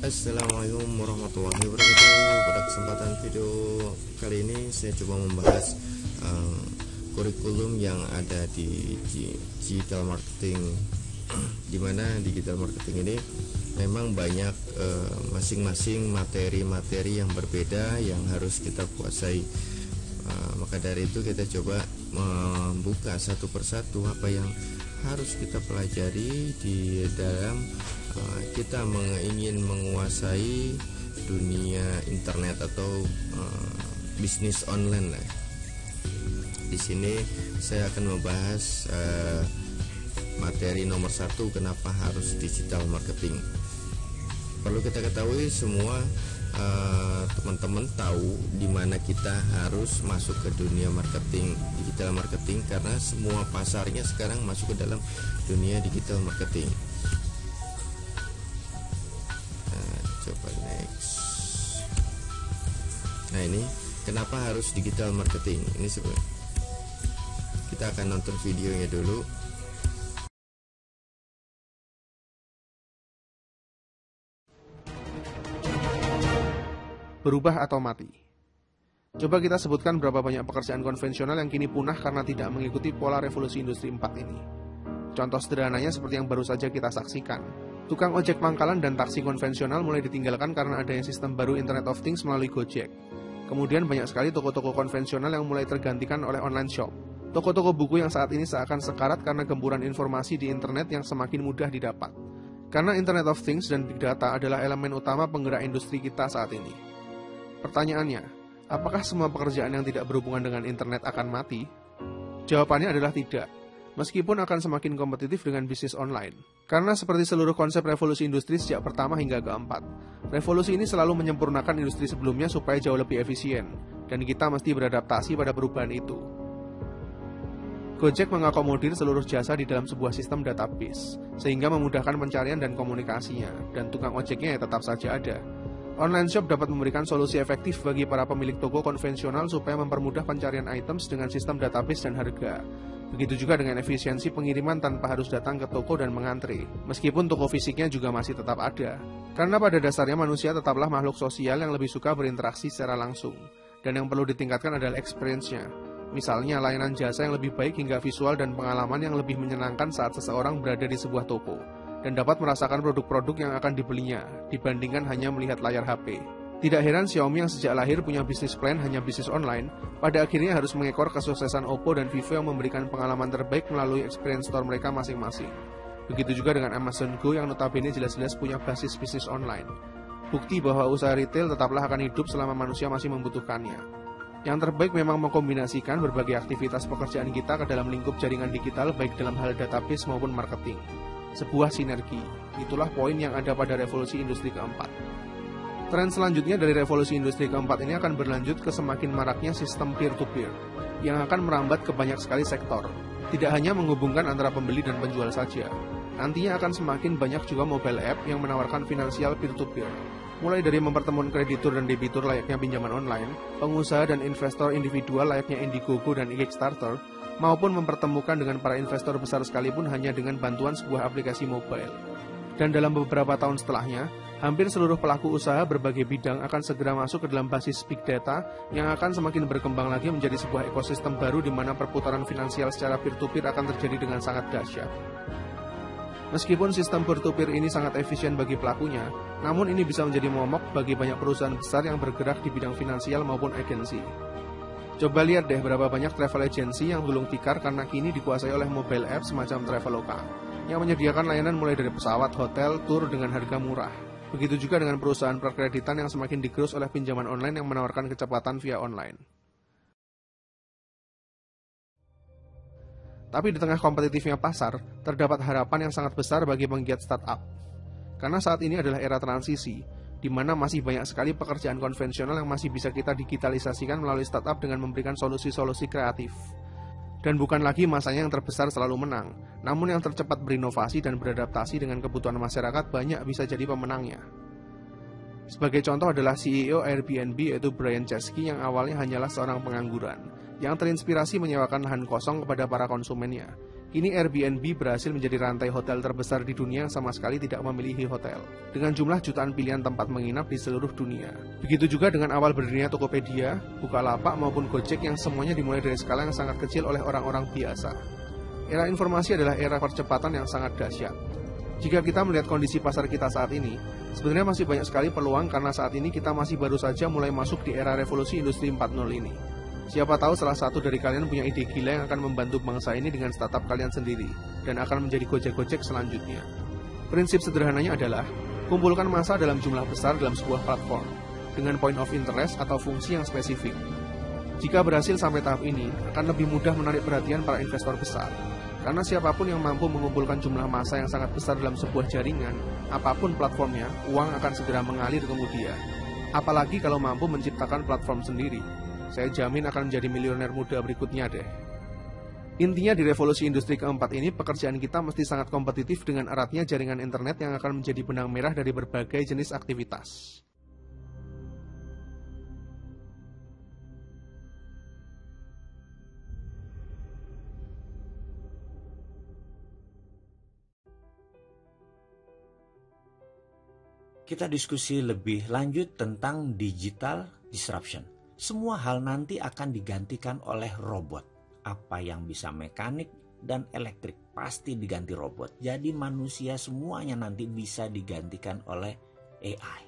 Assalamualaikum warahmatullahi wabarakatuh. Pada kesempatan video kali ini saya coba membahas kurikulum yang ada di digital marketing, dimana digital marketing ini memang banyak masing-masing materi-materi yang berbeda yang harus kita kuasai. Maka dari itu kita coba membuka satu persatu apa yang harus kita pelajari di dalam kita ingin menguasai dunia internet atau bisnis online lah. Di sini saya akan membahas materi nomor 1, kenapa harus digital marketing. Perlu kita ketahui semua, teman-teman tahu di mana kita harus masuk ke dunia marketing, digital marketing, karena semua pasarnya sekarang masuk ke dalam dunia digital marketing. Coba next. Nah, ini kenapa harus digital marketing? Ini sebenarnya kita akan nonton videonya dulu. Berubah atau mati. Coba kita sebutkan berapa banyak pekerjaan konvensional yang kini punah karena tidak mengikuti pola revolusi industri 4 ini. Contoh sederhananya seperti yang baru saja kita saksikan. Tukang ojek pangkalan dan taksi konvensional mulai ditinggalkan karena adanya sistem baru Internet of Things melalui Gojek. Kemudian banyak sekali toko-toko konvensional yang mulai tergantikan oleh online shop. Toko-toko buku yang saat ini seakan sekarat karena gemburan informasi di internet yang semakin mudah didapat. Karena Internet of Things dan Big Data adalah elemen utama penggerak industri kita saat ini. Pertanyaannya, apakah semua pekerjaan yang tidak berhubungan dengan internet akan mati? Jawabannya adalah tidak, meskipun akan semakin kompetitif dengan bisnis online. Karena seperti seluruh konsep revolusi industri sejak pertama hingga keempat, revolusi ini selalu menyempurnakan industri sebelumnya supaya jauh lebih efisien, dan kita mesti beradaptasi pada perubahan itu. Gojek mengakomodir seluruh jasa di dalam sebuah sistem database, sehingga memudahkan pencarian dan komunikasinya, dan tukang ojeknya ya tetap saja ada. Online shop dapat memberikan solusi efektif bagi para pemilik toko konvensional supaya mempermudah pencarian items dengan sistem database dan harga. Begitu juga dengan efisiensi pengiriman tanpa harus datang ke toko dan mengantri, meskipun toko fisiknya juga masih tetap ada. Karena pada dasarnya manusia tetaplah makhluk sosial yang lebih suka berinteraksi secara langsung, dan yang perlu ditingkatkan adalah experience-nya. Misalnya layanan jasa yang lebih baik hingga visual dan pengalaman yang lebih menyenangkan saat seseorang berada di sebuah toko dan dapat merasakan produk-produk yang akan dibelinya, dibandingkan hanya melihat layar HP. Tidak heran Xiaomi yang sejak lahir punya bisnis plan hanya bisnis online, pada akhirnya harus mengekor kesuksesan Oppo dan Vivo yang memberikan pengalaman terbaik melalui experience store mereka masing-masing. Begitu juga dengan Amazon Go yang notabene jelas-jelas punya basis bisnis online. Bukti bahwa usaha retail tetaplah akan hidup selama manusia masih membutuhkannya. Yang terbaik memang mengkombinasikan berbagai aktivitas pekerjaan kita ke dalam lingkup jaringan digital baik dalam hal database maupun marketing. Sebuah sinergi, itulah poin yang ada pada revolusi industri keempat. Tren selanjutnya dari revolusi industri keempat ini akan berlanjut ke semakin maraknya sistem peer-to-peer, yang akan merambat ke banyak sekali sektor. Tidak hanya menghubungkan antara pembeli dan penjual saja, nantinya akan semakin banyak juga mobile app yang menawarkan finansial peer-to-peer. Mulai dari mempertemukan kreditur dan debitur layaknya pinjaman online, pengusaha dan investor individual layaknya Indiegogo dan Kickstarter, maupun mempertemukan dengan para investor besar sekalipun hanya dengan bantuan sebuah aplikasi mobile. Dan dalam beberapa tahun setelahnya, hampir seluruh pelaku usaha berbagai bidang akan segera masuk ke dalam basis Big Data yang akan semakin berkembang lagi menjadi sebuah ekosistem baru di mana perputaran finansial secara peer-to-peer akan terjadi dengan sangat dahsyat. Meskipun sistem peer-to-peer ini sangat efisien bagi pelakunya, namun ini bisa menjadi momok bagi banyak perusahaan besar yang bergerak di bidang finansial maupun agensi. Coba lihat deh berapa banyak travel agency yang gulung tikar karena kini dikuasai oleh mobile app semacam Traveloka, yang menyediakan layanan mulai dari pesawat, hotel, tur dengan harga murah. Begitu juga dengan perusahaan perkreditan yang semakin digerus oleh pinjaman online yang menawarkan kecepatan via online. Tapi di tengah kompetitifnya pasar, terdapat harapan yang sangat besar bagi penggiat startup. Karena saat ini adalah era transisi, di mana masih banyak sekali pekerjaan konvensional yang masih bisa kita digitalisasikan melalui startup dengan memberikan solusi-solusi kreatif. Dan bukan lagi masanya yang terbesar selalu menang, namun yang tercepat berinovasi dan beradaptasi dengan kebutuhan masyarakat banyak bisa jadi pemenangnya. Sebagai contoh adalah CEO Airbnb yaitu Brian Chesky yang awalnya hanyalah seorang pengangguran, yang terinspirasi menyewakan lahan kosong kepada para konsumennya. Kini Airbnb berhasil menjadi rantai hotel terbesar di dunia yang sama sekali tidak memiliki hotel, dengan jumlah jutaan pilihan tempat menginap di seluruh dunia. Begitu juga dengan awal berdirinya Tokopedia, Bukalapak maupun Gojek yang semuanya dimulai dari skala yang sangat kecil oleh orang-orang biasa. Era informasi adalah era percepatan yang sangat dahsyat. Jika kita melihat kondisi pasar kita saat ini, sebenarnya masih banyak sekali peluang karena saat ini kita masih baru saja mulai masuk di era revolusi industri 4.0 ini. Siapa tahu salah satu dari kalian punya ide gila yang akan membantu bangsa ini dengan startup kalian sendiri dan akan menjadi Gojek-Gojek selanjutnya. Prinsip sederhananya adalah kumpulkan massa dalam jumlah besar dalam sebuah platform dengan point of interest atau fungsi yang spesifik. Jika berhasil sampai tahap ini, akan lebih mudah menarik perhatian para investor besar. Karena siapapun yang mampu mengumpulkan jumlah massa yang sangat besar dalam sebuah jaringan, apapun platformnya, uang akan segera mengalir kemudian. Apalagi kalau mampu menciptakan platform sendiri. Saya jamin akan menjadi miliuner muda berikutnya deh. Intinya di revolusi industri keempat ini, pekerjaan kita mesti sangat kompetitif dengan eratnya jaringan internet yang akan menjadi benang merah dari berbagai jenis aktivitas. Kita diskusi lebih lanjut tentang digital disruption. Semua hal nanti akan digantikan oleh robot. Apa yang bisa mekanik dan elektrik pasti diganti robot. Jadi manusia semuanya nanti bisa digantikan oleh AI,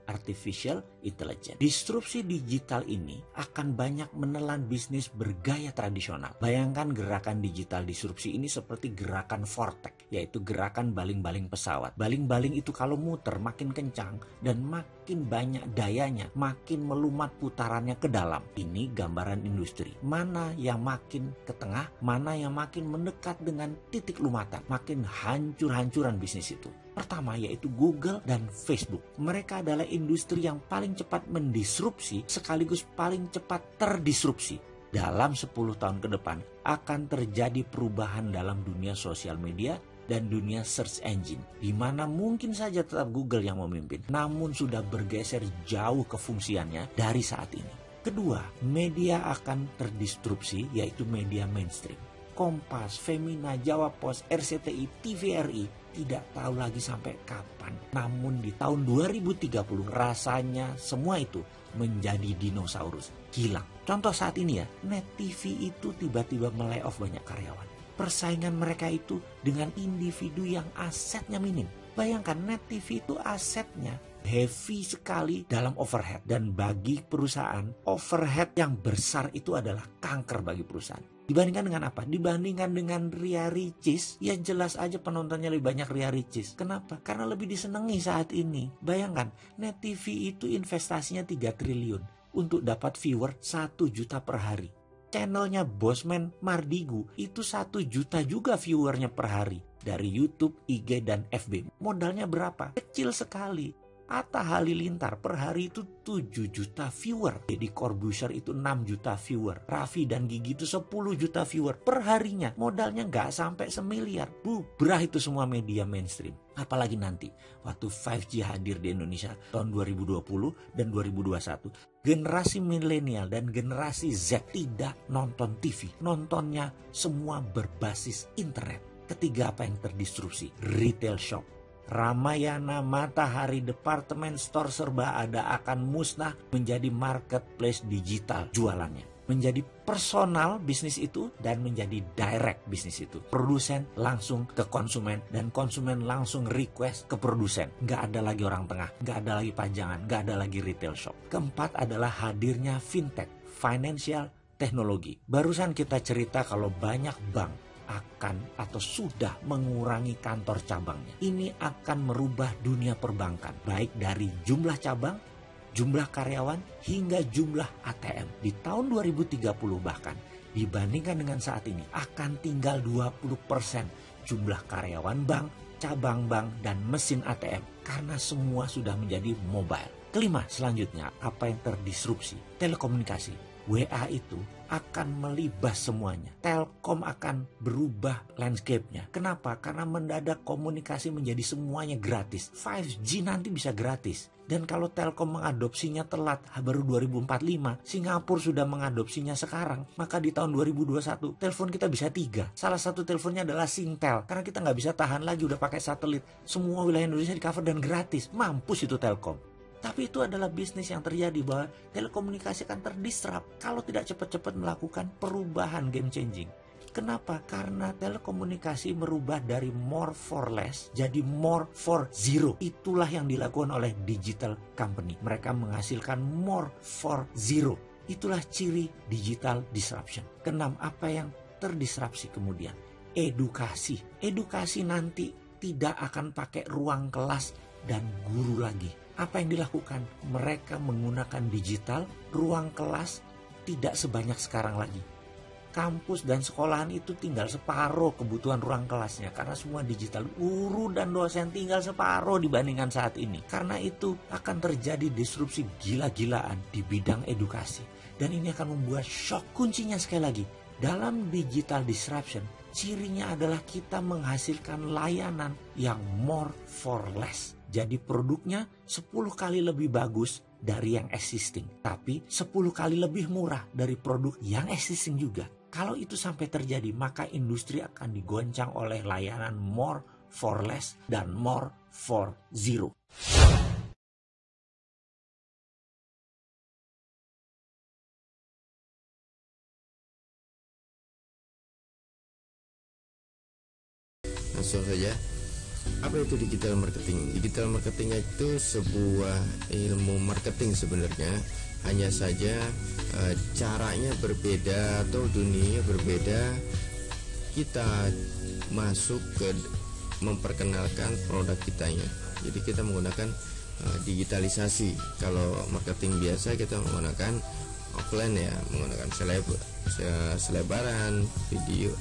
Artificial Intelligence. Disrupsi digital ini akan banyak menelan bisnis bergaya tradisional. Bayangkan gerakan digital disrupsi ini seperti gerakan vortex, yaitu gerakan baling-baling pesawat. Baling-baling itu kalau muter makin kencang dan makin banyak dayanya, makin melumat putarannya ke dalam. Ini gambaran industri. Mana yang makin ke tengah, mana yang makin mendekat dengan titik lumatan, makin hancur-hancuran bisnis itu. Pertama yaitu Google dan Facebook. Mereka adalah industri yang paling cepat mendisrupsi sekaligus paling cepat terdisrupsi. Dalam 10 tahun ke depan akan terjadi perubahan dalam dunia sosial media dan dunia search engine, di mana mungkin saja tetap Google yang memimpin, namun sudah bergeser jauh kefungsiannya dari saat ini. Kedua, media akan terdisrupsi yaitu media mainstream. Kompas, Femina, Jawa Pos, RCTI, TVRI tidak tahu lagi sampai kapan. Namun di tahun 2030 rasanya semua itu menjadi dinosaurus, hilang. Contoh saat ini ya, Net TV itu tiba-tiba melay-off banyak karyawan. Persaingan mereka itu dengan individu yang asetnya minim. Bayangkan Net TV itu asetnya heavy sekali dalam overhead. Dan bagi perusahaan, overhead yang besar itu adalah kanker bagi perusahaan. Dibandingkan dengan apa? Dibandingkan dengan Ria Ricis, ya jelas aja penontonnya lebih banyak Ria Ricis. Kenapa? Karena lebih disenangi saat ini. Bayangkan, Net TV itu investasinya 3 triliun untuk dapat viewer 1 juta per hari. Channelnya Bosman Mardigu itu 1 juta juga viewernya per hari. Dari YouTube, IG, dan FB. Modalnya berapa? Kecil sekali. Atta Halilintar per hari itu 7 juta viewer. Deddy Corbuzier itu 6 juta viewer. Raffi dan Gigi itu 10 juta viewer per harinya. Modalnya nggak sampai semiliar. Bubrah itu semua media mainstream. Apalagi nanti waktu 5G hadir di Indonesia tahun 2020 dan 2021. Generasi milenial dan generasi Z tidak nonton TV. Nontonnya semua berbasis internet. Ketiga, apa yang terdisrupsi? Retail shop. Ramayana, Matahari, departemen store serba ada akan musnah menjadi marketplace digital jualannya. Menjadi personal bisnis itu dan menjadi direct bisnis itu. Produsen langsung ke konsumen dan konsumen langsung request ke produsen. Nggak ada lagi orang tengah, nggak ada lagi pajangan, nggak ada lagi retail shop. Keempat adalah hadirnya fintech, financial technology. Barusan kita cerita kalau banyak bank akan atau sudah mengurangi kantor cabangnya. Ini akan merubah dunia perbankan, baik dari jumlah cabang, jumlah karyawan, hingga jumlah ATM. Di tahun 2030 bahkan, dibandingkan dengan saat ini, akan tinggal 20% jumlah karyawan bank, cabang bank, dan mesin ATM. Karena semua sudah menjadi mobile. Kelima, selanjutnya, apa yang terdisrupsi? Telekomunikasi. WA itu akan melibas semuanya. Telkom akan berubah landscape-nya. Kenapa? Karena mendadak komunikasi menjadi semuanya gratis. 5G nanti bisa gratis. Dan kalau Telkom mengadopsinya telat, baru 2045, Singapura sudah mengadopsinya sekarang, maka di tahun 2021, telepon kita bisa 3. Salah satu teleponnya adalah Singtel. Karena kita nggak bisa tahan lagi udah pakai satelit. Semua wilayah Indonesia di cover dan gratis. Mampus itu Telkom. Tapi itu adalah bisnis yang terjadi, bahwa telekomunikasi akan terdisrupt kalau tidak cepat-cepat melakukan perubahan game changing. Kenapa? Karena telekomunikasi merubah dari more for less jadi more for zero. Itulah yang dilakukan oleh digital company. Mereka menghasilkan more for zero. Itulah ciri digital disruption. Keenam, apa yang terdisrupsi kemudian? Edukasi. Edukasi nanti tidak akan pakai ruang kelas dan guru lagi. Apa yang dilakukan? Mereka menggunakan digital, ruang kelas tidak sebanyak sekarang lagi. Kampus dan sekolahan itu tinggal separuh kebutuhan ruang kelasnya karena semua digital. Guru dan dosen tinggal separuh dibandingkan saat ini. Karena itu akan terjadi disrupsi gila-gilaan di bidang edukasi. Dan ini akan membuat shock. Kuncinya sekali lagi, dalam digital disruption, cirinya adalah kita menghasilkan layanan yang more for less. Jadi produknya 10 kali lebih bagus dari yang existing. Tapi 10 kali lebih murah dari produk yang existing juga. Kalau itu sampai terjadi, maka industri akan digoncang oleh layanan more for less dan more for zero. Langsung saja. Apa itu digital marketing? Digital marketing itu sebuah ilmu marketing sebenarnya. Hanya saja caranya berbeda atau dunianya berbeda. Kita masuk ke memperkenalkan produk kitanya. Jadi kita menggunakan digitalisasi. Kalau marketing biasa kita menggunakan offline ya, menggunakan selebaran, video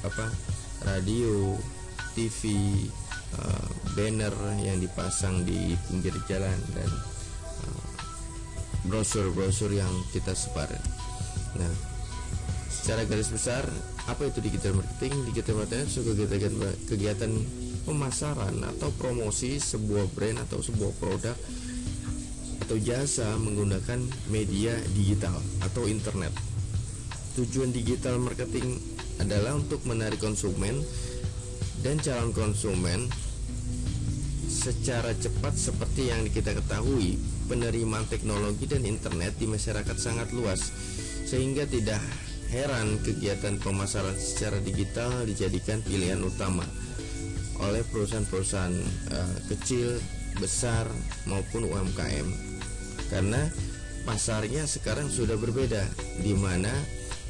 radio, TV, banner yang dipasang di pinggir jalan dan brosur-brosur yang kita sebar. Nah, secara garis besar apa itu digital marketing? Digital marketing itu kegiatan pemasaran atau promosi sebuah brand atau sebuah produk atau jasa menggunakan media digital atau internet. Tujuan digital marketing adalah untuk menarik konsumen dan calon konsumen secara cepat. Seperti yang kita ketahui, penerimaan teknologi dan internet di masyarakat sangat luas, sehingga tidak heran kegiatan pemasaran secara digital dijadikan pilihan utama oleh perusahaan-perusahaan kecil, besar maupun UMKM. Karena pasarnya sekarang sudah berbeda, di mana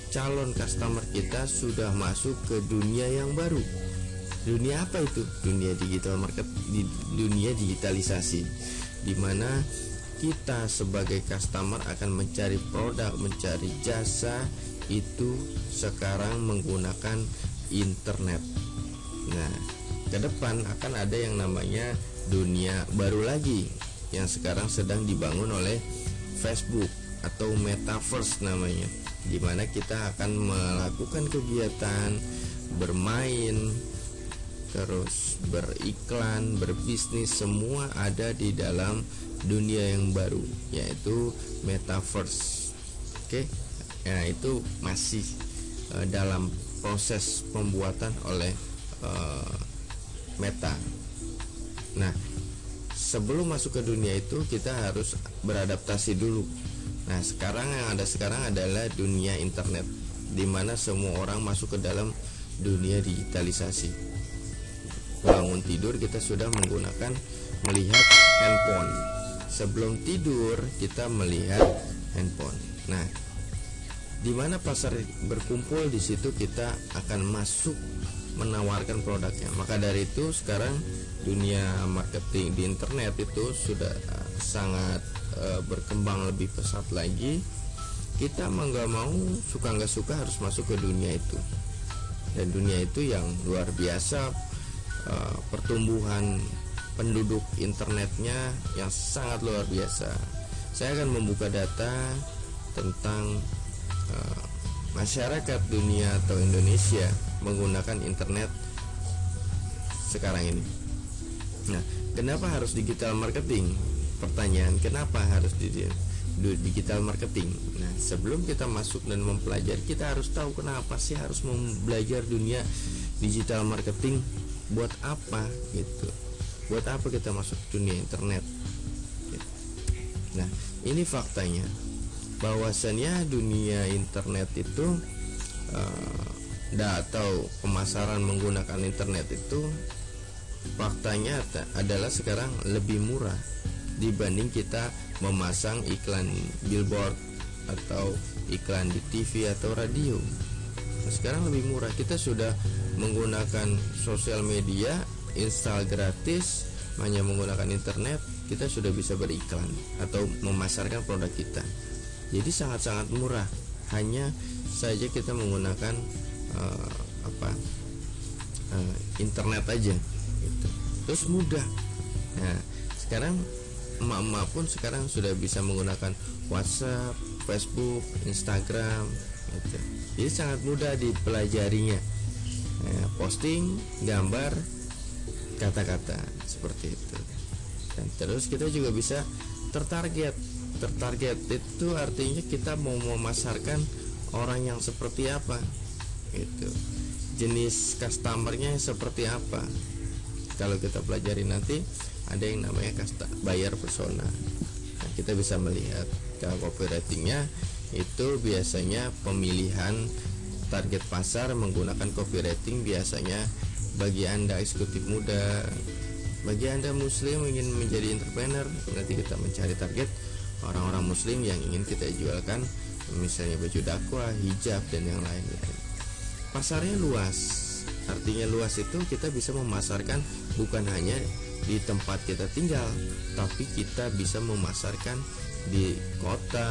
calon customer kita sudah masuk ke dunia yang baru. Dunia apa itu? Dunia digital market, dunia digitalisasi, di mana kita sebagai customer akan mencari produk, mencari jasa itu sekarang menggunakan internet. Nah, ke depan akan ada yang namanya dunia baru lagi yang sekarang sedang dibangun oleh Facebook atau metaverse namanya, di mana kita akan melakukan kegiatan, bermain, terus beriklan, berbisnis, semua ada di dalam dunia yang baru, yaitu metaverse. Oke, nah itu masih dalam proses pembuatan oleh Meta. Nah, sebelum masuk ke dunia itu kita harus beradaptasi dulu. Nah, sekarang yang ada sekarang adalah dunia internet, di mana semua orang masuk ke dalam dunia digitalisasi. Bangun tidur kita sudah melihat handphone. Sebelum tidur kita melihat handphone. Nah, di mana pasar berkumpul, di situ kita akan masuk menawarkan produknya. Maka dari itu sekarang dunia marketing di internet itu sudah sangat berkembang lebih pesat lagi. Kita mau nggak mau, suka nggak suka harus masuk ke dunia itu. Dan dunia itu yang luar biasa. Pertumbuhan penduduk internetnya yang sangat luar biasa. Saya akan membuka data tentang masyarakat dunia atau Indonesia menggunakan internet sekarang ini. Nah, kenapa harus digital marketing? Pertanyaan, kenapa harus digital marketing? Nah, sebelum kita masuk dan mempelajari, kita harus tahu kenapa sih harus belajar dunia digital marketing, buat apa gitu. Buat apa kita masuk dunia internet? Nah, ini faktanya, bahwasannya dunia internet itu atau pemasaran menggunakan internet itu faktanya adalah sekarang lebih murah dibanding kita memasang iklan billboard atau iklan di TV atau radio. Nah, sekarang lebih murah, kita sudah menggunakan sosial media, install gratis, hanya menggunakan internet, kita sudah bisa beriklan atau memasarkan produk kita. Jadi sangat-sangat murah, hanya saja kita menggunakan internet aja gitu. Terus mudah. Nah, sekarang emak-emak pun sekarang sudah bisa menggunakan WhatsApp, Facebook, Instagram gitu. Jadi sangat mudah dipelajarinya. Nah, posting, gambar, kata-kata seperti itu. Dan terus kita juga bisa tertarget itu artinya kita mau memasarkan orang yang seperti apa gitu, jenis customernya seperti apa. Kalau kita pelajari nanti ada yang namanya buyer persona. Nah, kita bisa melihat kalau copywritingnya itu biasanya pemilihan target pasar menggunakan copywriting, biasanya bagi Anda eksekutif muda, bagi Anda muslim ingin menjadi entrepreneur, nanti kita mencari target orang-orang muslim yang ingin kita jualkan, misalnya baju dakwah, hijab, dan yang lain-lain. Pasarnya luas, artinya luas itu kita bisa memasarkan bukan hanya di tempat kita tinggal, tapi kita bisa memasarkan di kota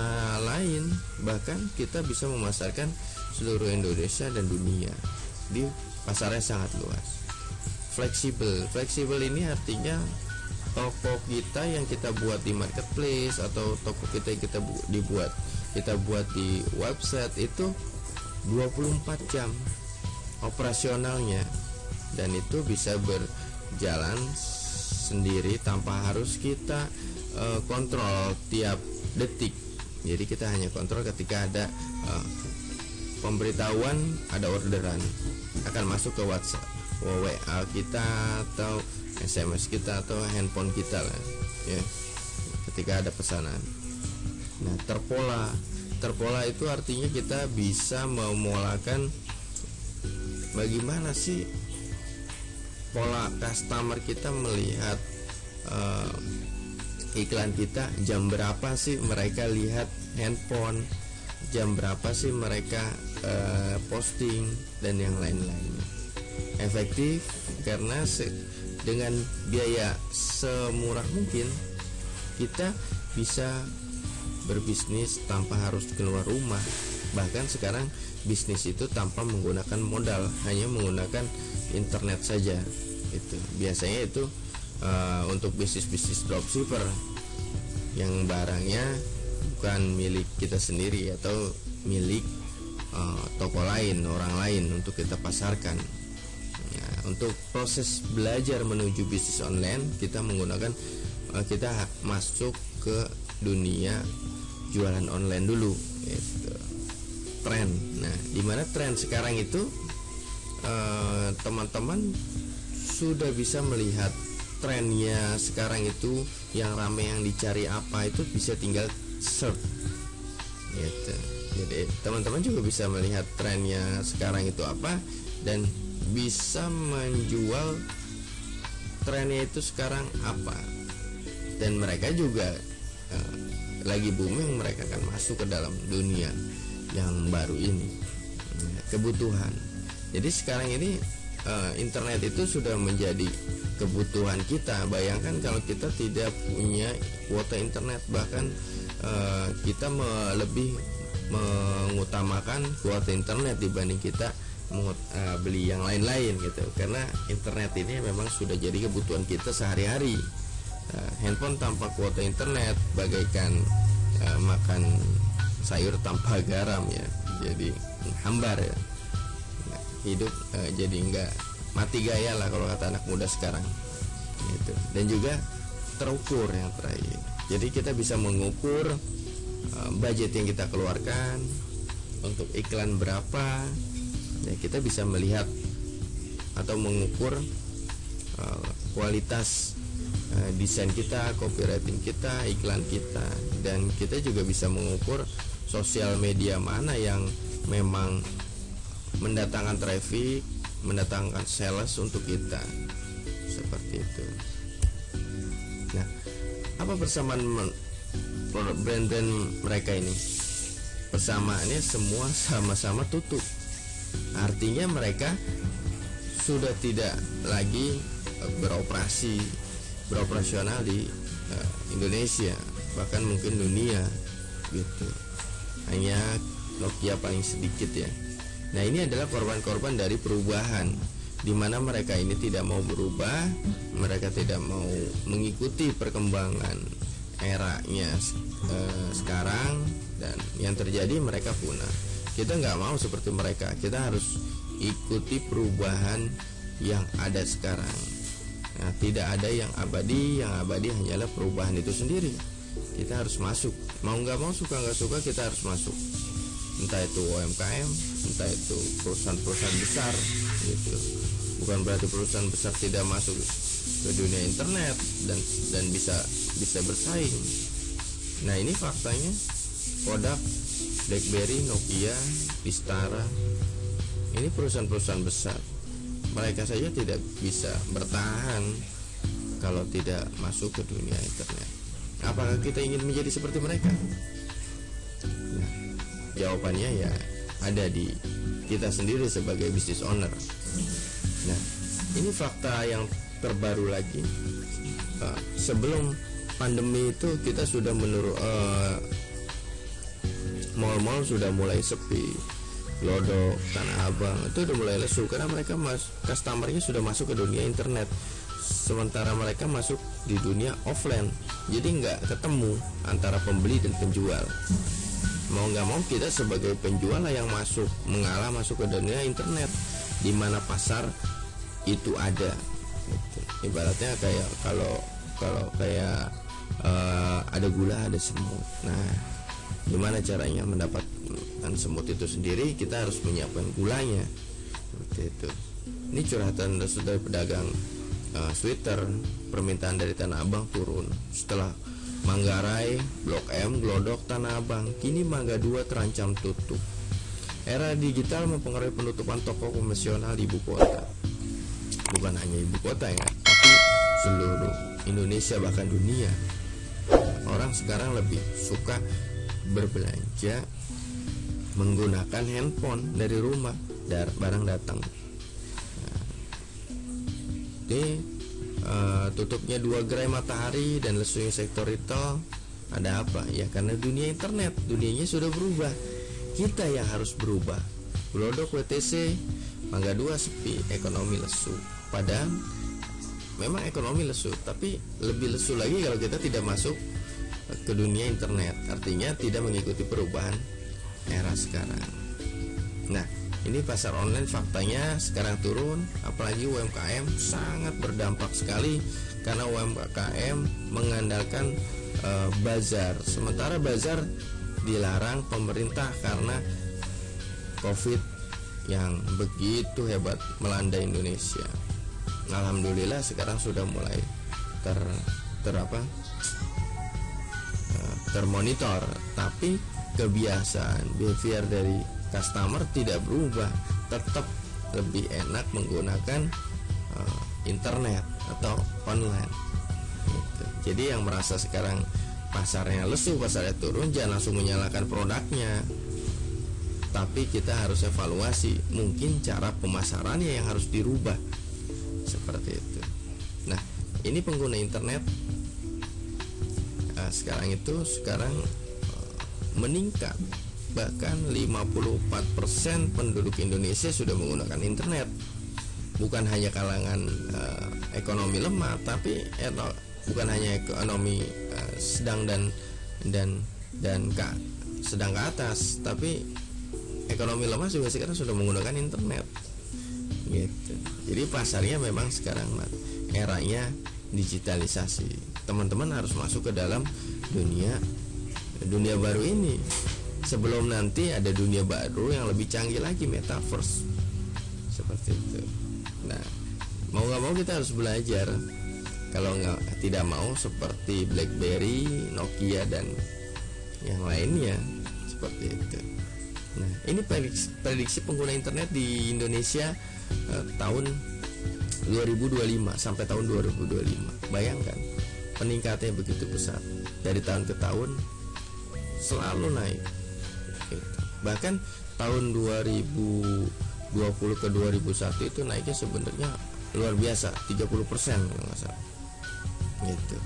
lain, bahkan kita bisa memasarkan seluruh Indonesia dan dunia. Di pasarnya sangat luas. Fleksibel ini artinya toko kita yang kita buat di marketplace atau toko kita yang kita buat di website itu 24 jam operasionalnya, dan itu bisa berjalan sendiri tanpa harus kita kontrol tiap detik. Jadi kita hanya kontrol ketika ada pemberitahuan ada orderan akan masuk ke WhatsApp, WA kita atau SMS kita atau handphone kita lah ya, ketika ada pesanan. Nah, terpola itu artinya kita bisa memolakan bagaimana sih pola customer kita melihat iklan kita, jam berapa sih mereka lihat handphone, jam berapa sih mereka posting, dan yang lain-lainnya. Efektif karena dengan biaya semurah mungkin kita bisa berbisnis tanpa harus keluar rumah. Bahkan sekarang bisnis itu tanpa menggunakan modal, hanya menggunakan internet saja. Itu biasanya itu untuk bisnis dropshipper yang barangnya bukan milik kita sendiri atau milik toko lain, orang lain untuk kita pasarkan. Ya, untuk proses belajar menuju bisnis online kita menggunakan kita masuk ke dunia jualan online dulu gitu. Tren. Nah, dimana tren sekarang itu teman-teman sudah bisa melihat trennya sekarang itu yang ramai, yang dicari apa, itu bisa tinggal search gitu. Jadi teman-teman juga bisa melihat trennya sekarang itu apa dan bisa menjual trennya itu sekarang apa. Dan mereka juga lagi booming, mereka akan masuk ke dalam dunia yang baru ini, kebutuhan. Jadi sekarang ini internet itu sudah menjadi kebutuhan kita. Bayangkan kalau kita tidak punya kuota internet, bahkan kita lebih mengutamakan kuota internet dibanding kita beli yang lain-lain gitu, karena internet ini memang sudah jadi kebutuhan kita sehari-hari. Handphone tanpa kuota internet bagaikan makan sayur tanpa garam ya, jadi hambar ya. Hidup jadi nggak mati gaya lah kalau kata anak muda sekarang gitu. Dan juga terukur yang terakhir, jadi kita bisa mengukur budget yang kita keluarkan untuk iklan berapa ya, kita bisa melihat atau mengukur kualitas desain kita, copywriting kita, iklan kita, dan kita juga bisa mengukur sosial media mana yang memang mendatangkan traffic, mendatangkan sales untuk kita, seperti itu. Nah, apa persamaan brand-brand mereka ini? Persamaannya semua sama-sama tutup. Artinya mereka sudah tidak lagi beroperasional di Indonesia, bahkan mungkin dunia gitu. Hanya Nokia paling sedikit ya. Nah, ini adalah korban-korban dari perubahan, di mana mereka ini tidak mau berubah, mereka tidak mau mengikuti perkembangan eranya sekarang, dan yang terjadi mereka punah. Kita nggak mau seperti mereka, kita harus ikuti perubahan yang ada sekarang. Nah, tidak ada yang abadi hanyalah perubahan itu sendiri. Kita harus masuk, mau nggak mau, suka nggak suka, kita harus masuk. Entah itu UMKM, entah itu perusahaan-perusahaan besar gitu. Bukan berarti perusahaan besar tidak masuk ke dunia internet dan bisa bersaing. Nah, ini faktanya. Kodak, BlackBerry, Nokia, Vistara, ini perusahaan-perusahaan besar. Mereka saja tidak bisa bertahan kalau tidak masuk ke dunia internet. Apakah kita ingin menjadi seperti mereka? Nah, jawabannya ya ada di kita sendiri sebagai business owner. Nah, ini fakta yang terbaru lagi. Sebelum pandemi itu kita sudah mal-mal sudah mulai sepi, Glodok, Tanah Abang itu udah mulai lesu karena mereka customernya sudah masuk ke dunia internet, sementara mereka masuk di dunia offline. Jadi nggak ketemu antara pembeli dan penjual. Mau nggak mau kita sebagai penjual lah yang mengalah masuk ke dunia internet, di mana pasar itu ada. Ibaratnya kayak kalau kayak ada gula, ada semut. Nah, gimana caranya mendapatkan semut itu sendiri? Kita harus menyiapkan gulanya, seperti itu. Ini curhatan dari pedagang sweater. Permintaan dari Tanah Abang turun setelah Manggarai, Blok M, Glodok, Tanah Abang. Kini Mangga 2 terancam tutup. Era digital mempengaruhi penutupan toko konvensional di ibu kota. Bukan hanya ibu kota ya, tapi seluruh Indonesia bahkan dunia. Orang sekarang lebih suka berbelanja menggunakan handphone dari rumah, barang datang. Tutupnya 2 gerai matahari dan lesunya sektor retail, ada apa? Ya karena dunia internet, dunianya sudah berubah. Kita yang harus berubah. Glodok, WTC, Mangga 2 sepi, ekonomi lesu. Padahal memang ekonomi lesu, tapi lebih lesu lagi kalau kita tidak masuk ke dunia internet. Artinya tidak mengikuti perubahan era sekarang. Nah, ini pasar online faktanya sekarang turun, apalagi UMKM sangat berdampak sekali karena UMKM mengandalkan bazar. Sementara bazar dilarang pemerintah karena COVID yang begitu hebat melanda Indonesia. Alhamdulillah sekarang sudah mulai termonitor, tapi kebiasaan behavior dari customer tidak berubah, tetap lebih enak menggunakan internet atau online gitu. Jadi yang merasa sekarang pasarnya lesu, pasarnya turun, jangan langsung menyalahkan produknya, tapi kita harus evaluasi mungkin cara pemasarannya yang harus dirubah, seperti itu. Nah, ini pengguna internet sekarang meningkat. Bahkan 54% penduduk Indonesia sudah menggunakan internet. Bukan hanya kalangan ekonomi lemah, tapi bukan hanya ekonomi sedang dan sedang ke atas, tapi ekonomi lemah juga sekarang sudah menggunakan internet gitu. Jadi pasarnya memang sekarang eranya digitalisasi. Teman-teman harus masuk ke dalam dunia baru ini sebelum nanti ada dunia baru yang lebih canggih lagi, metaverse seperti itu. Nah, mau nggak mau kita harus belajar. Kalau tidak mau seperti BlackBerry, Nokia dan yang lainnya seperti itu. Nah, ini prediksi pengguna internet di Indonesia tahun 2025 sampai tahun 2025. Bayangkan peningkatannya begitu besar, dari tahun ke tahun selalu naik gitu. Bahkan tahun 2020 ke 2001 itu naiknya sebenarnya luar biasa, 30% kalau nggak salah gitu.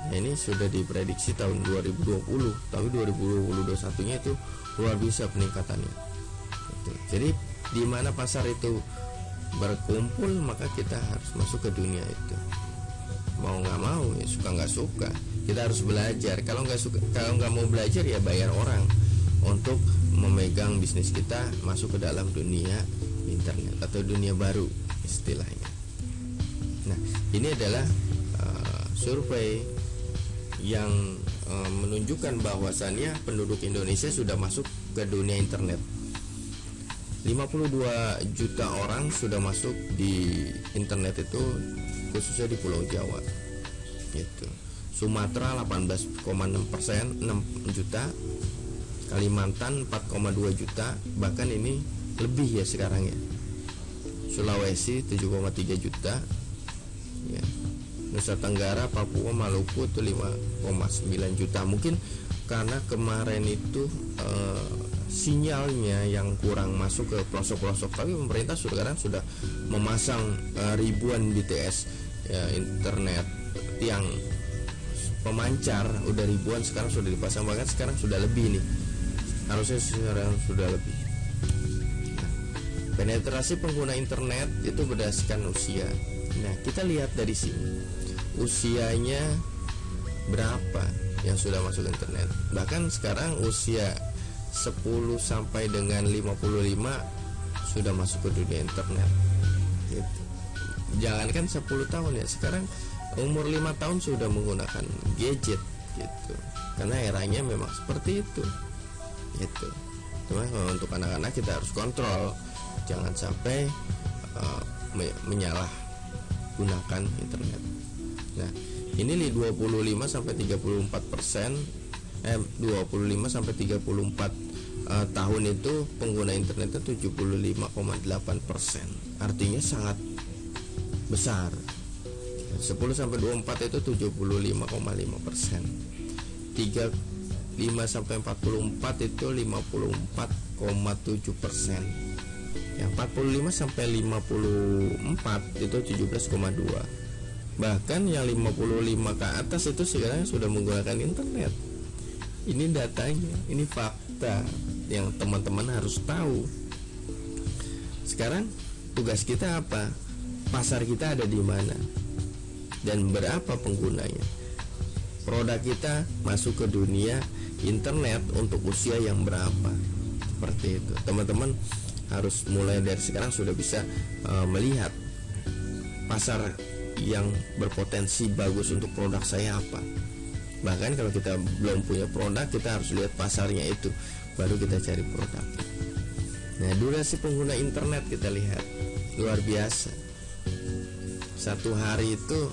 Nah, ini sudah diprediksi tahun 2020, tapi 2021 nya itu luar biasa peningkatannya gitu. Jadi di mana pasar itu berkumpul, maka kita harus masuk ke dunia itu. Mau nggak mau, ya suka nggak suka, kita harus belajar. Kalau nggak mau belajar, ya bayar orang untuk memegang bisnis kita masuk ke dalam dunia internet atau dunia baru istilahnya. Nah, ini adalah survei yang menunjukkan bahwasannya penduduk Indonesia sudah masuk ke dunia internet. 52 juta orang sudah masuk di internet itu, khususnya di Pulau Jawa gitu. Sumatera 18,6%, 6 juta. Kalimantan 4,2 juta, bahkan ini lebih ya sekarang ya. Sulawesi 7,3 juta ya. Nusa Tenggara, Papua, Maluku itu 5,9 juta. Mungkin karena kemarin itu sinyalnya yang kurang masuk ke pelosok-pelosok, tapi pemerintah sekarang sudah memasang ribuan BTS ya, internet yang pemancar udah ribuan, sekarang sudah dipasang, bahkan sekarang sudah lebih nih, harusnya sekarang sudah lebih. Nah, penetrasi pengguna internet itu berdasarkan usia. Nah, kita lihat dari sini usianya berapa yang sudah masuk internet. Bahkan sekarang usia 10 sampai dengan 55 sudah masuk ke dunia internet gitu. Jangankan 10 tahun ya, sekarang umur 5 tahun sudah menggunakan gadget gitu. Karena eranya memang seperti itu gitu. Cuma untuk anak-anak kita harus kontrol, jangan sampai menyalahgunakan internet. Nah, ini 25 sampai 34%, 25 sampai 34 tahun itu pengguna internetnya 75,8%. Artinya sangat besar. 10 sampai 24 itu 75,5%. 35 sampai 44 itu 54,7%. Yang 45 sampai 54 itu 17,2. Bahkan yang 55 ke atas itu sekarang sudah menggunakan internet. Ini datanya, ini fakta yang teman-teman harus tahu. Sekarang tugas kita apa? Pasar kita ada di mana? Dan berapa penggunanya? Produk kita masuk ke dunia internet untuk usia yang berapa? Seperti itu. Teman-teman harus mulai dari sekarang sudah bisa melihat pasar yang berpotensi bagus untuk produk saya apa. Bahkan kalau kita belum punya produk, kita harus lihat pasarnya itu, baru kita cari produk. Nah, durasi pengguna internet kita lihat luar biasa. Satu hari itu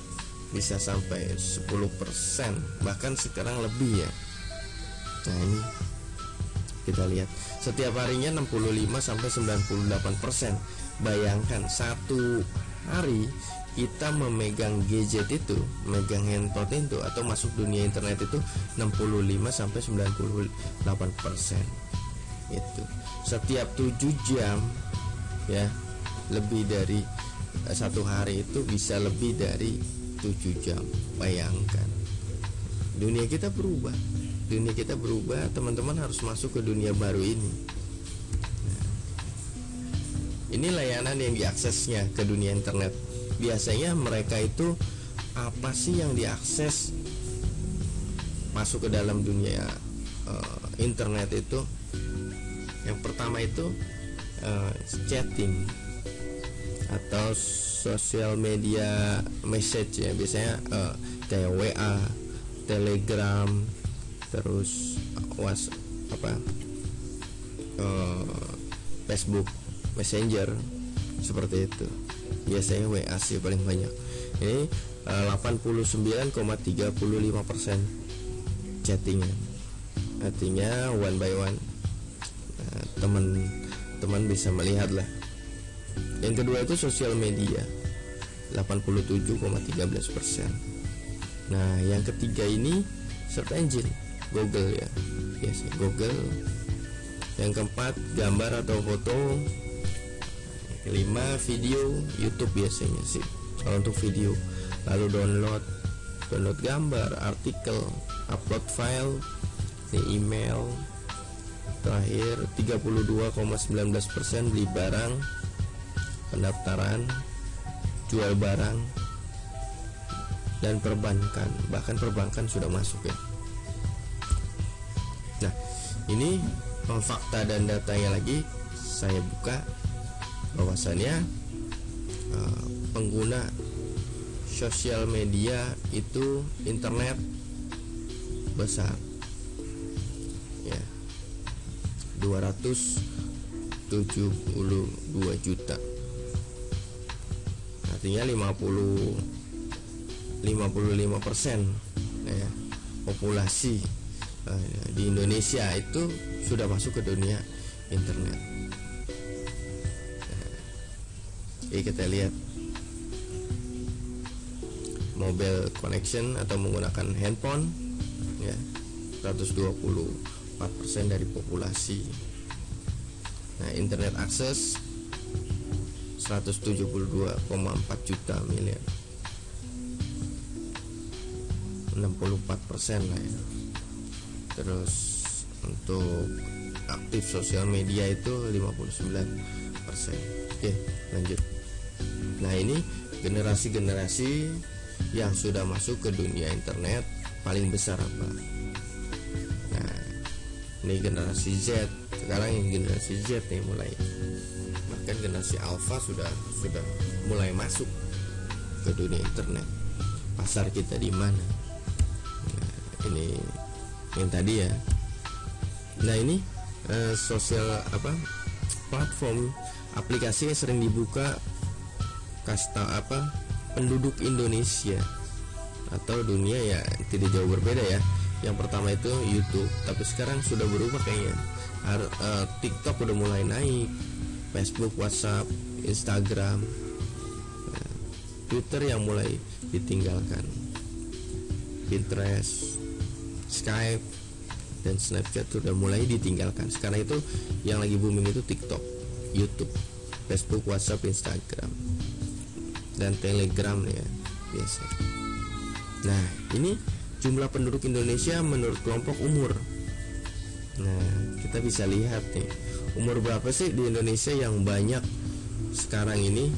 bisa sampai 10%, bahkan sekarang lebih ya. Nah, ini kita lihat setiap harinya 65 sampai 98%. Bayangkan satu hari kita memegang gadget itu, memegang handphone itu atau masuk dunia internet itu 65 sampai 98%. Itu setiap 7 jam ya, lebih dari satu hari itu bisa lebih dari 7 jam. Bayangkan, dunia kita berubah. Dunia kita berubah, teman-teman harus masuk ke dunia baru ini. Nah, ini layanan yang diaksesnya ke dunia internet. Biasanya mereka itu apa sih yang diakses masuk ke dalam dunia internet itu? Yang pertama itu chatting atau sosial media message ya, biasanya kayak WA, Telegram, terus Facebook Messenger, seperti itu. Biasanya WA sih paling banyak. Ini 89,35% chattingnya, artinya one by one. Teman-teman bisa melihat lah. Yang kedua itu sosial media 87,13%. Nah yang ketiga ini search engine, Google ya, biasanya Google. Yang keempat gambar atau foto. Yang kelima video, YouTube biasanya sih kalau untuk video. Lalu download gambar, artikel, upload file, email. Terakhir 32,19% beli barang, pendaftaran, jual barang, dan perbankan. Bahkan perbankan sudah masuk ya. Nah ini fakta dan datanya lagi saya buka, bahwasannya pengguna sosial media itu internet besar ya, 272 juta, artinya 55% ya, populasi di Indonesia itu sudah masuk ke dunia internet. Jadi kita lihat mobile connection atau menggunakan handphone ya, 124% dari populasi. Nah, internet akses 172,4 juta miliar, 64% lah ya. Terus untuk aktif sosial media itu 59%. Oke, lanjut. Nah, ini generasi-generasi yang sudah masuk ke dunia internet paling besar apa? Nah, ini generasi Z. Sekarang yang generasi Z nih mulai. Bahkan generasi Alpha sudah mulai masuk ke dunia internet. Pasar kita di mana? Nah, ini yang tadi ya. Nah, ini sosial platform aplikasi yang sering dibuka penduduk Indonesia atau dunia ya, tidak jauh berbeda ya. Yang pertama itu YouTube, tapi sekarang sudah berubah kayaknya. TikTok udah mulai naik, Facebook, WhatsApp, Instagram, Twitter yang mulai ditinggalkan, Pinterest, Skype, dan Snapchat sudah mulai ditinggalkan. Sekarang itu yang lagi booming itu TikTok, YouTube, Facebook, WhatsApp, Instagram, dan Telegram ya biasa. Nah, ini jumlah penduduk Indonesia menurut kelompok umur. Nah, kita bisa lihat nih, umur berapa sih di Indonesia yang banyak sekarang ini,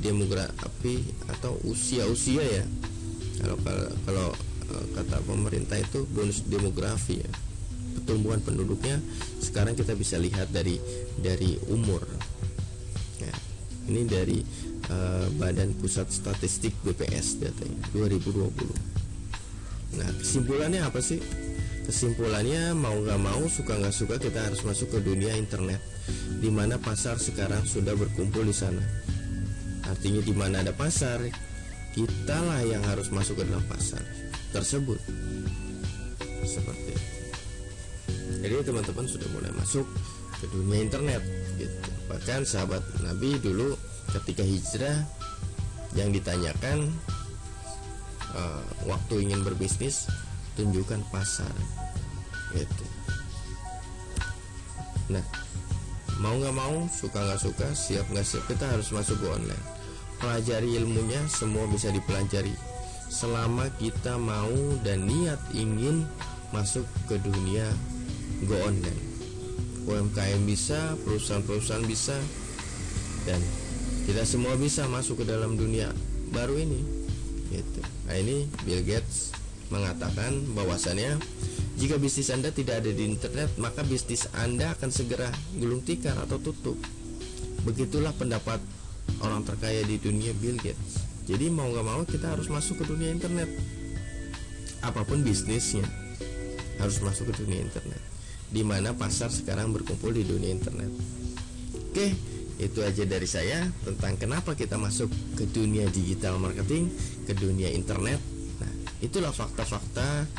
demografi atau usia ya. Kalau kata pemerintah itu bonus demografi ya. Pertumbuhan penduduknya sekarang kita bisa lihat dari umur. Ya, ini dari Badan Pusat Statistik BPS datanya 2020. Nah, kesimpulannya apa sih? Kesimpulannya mau gak mau, suka gak suka, kita harus masuk ke dunia internet, di mana pasar sekarang sudah berkumpul di sana. Artinya di mana ada pasar, kitalah yang harus masuk ke dalam pasar tersebut. Seperti itu. Jadi teman-teman sudah mulai masuk ke dunia internet gitu. Bahkan sahabat Nabi dulu ketika hijrah, yang ditanyakan waktu ingin berbisnis, tunjukkan pasar gitu. Nah, mau nggak mau, suka nggak suka, siap nggak siap, kita harus masuk ke online. Pelajari ilmunya, semua bisa dipelajari selama kita mau dan niat ingin masuk ke dunia go online. UMKM bisa, perusahaan-perusahaan bisa, dan kita semua bisa masuk ke dalam dunia baru ini gitu. Nah, ini Bill Gates mengatakan bahwasannya Jika bisnis Anda tidak ada di internet, maka bisnis Anda akan segera gulung tikar atau tutup. Begitulah pendapat orang terkaya di dunia, Bill Gates. Jadi mau gak mau kita harus masuk ke dunia internet. Apapun bisnisnya harus masuk ke dunia internet, di mana pasar sekarang berkumpul di dunia internet. Oke, itu aja dari saya tentang kenapa kita masuk ke dunia digital marketing, ke dunia internet. Nah, itulah fakta-fakta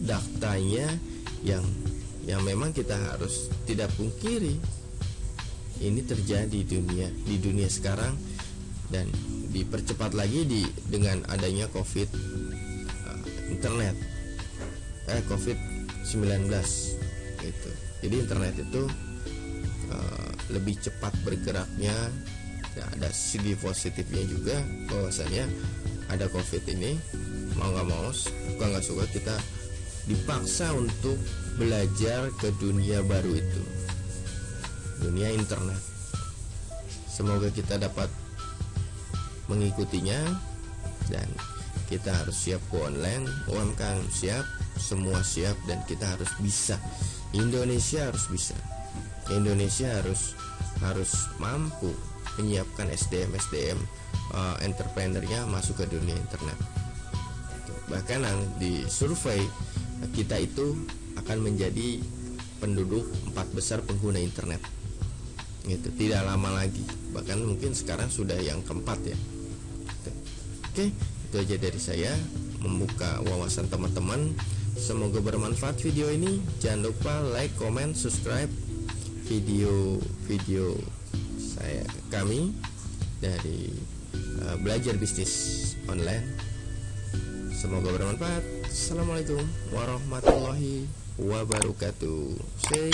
datanya yang memang kita harus tidak pungkiri. Ini terjadi di dunia sekarang, dan dipercepat lagi dengan adanya COVID-19 gitu. Jadi internet itu lebih cepat bergeraknya. Ya, ada segi positifnya juga, bahwasanya ada COVID ini, mau nggak mau, suka nggak suka, kita dipaksa untuk belajar ke dunia baru itu, dunia internet. Semoga kita dapat mengikutinya, dan kita harus siap go online. UMKM siap, semua siap, dan kita harus bisa. Indonesia harus bisa. Indonesia harus mampu menyiapkan SDM entrepreneurnya masuk ke dunia internet. Bahkan di survei kita itu akan menjadi penduduk 4 besar pengguna internet. Gitu, tidak lama lagi. Bahkan mungkin sekarang sudah yang keempat ya. Oke, itu aja dari saya, membuka wawasan teman-teman. Semoga bermanfaat video ini. Jangan lupa like, comment, subscribe video kami dari belajar bisnis online. Semoga bermanfaat. Assalamualaikum warahmatullahi wabarakatuh. Say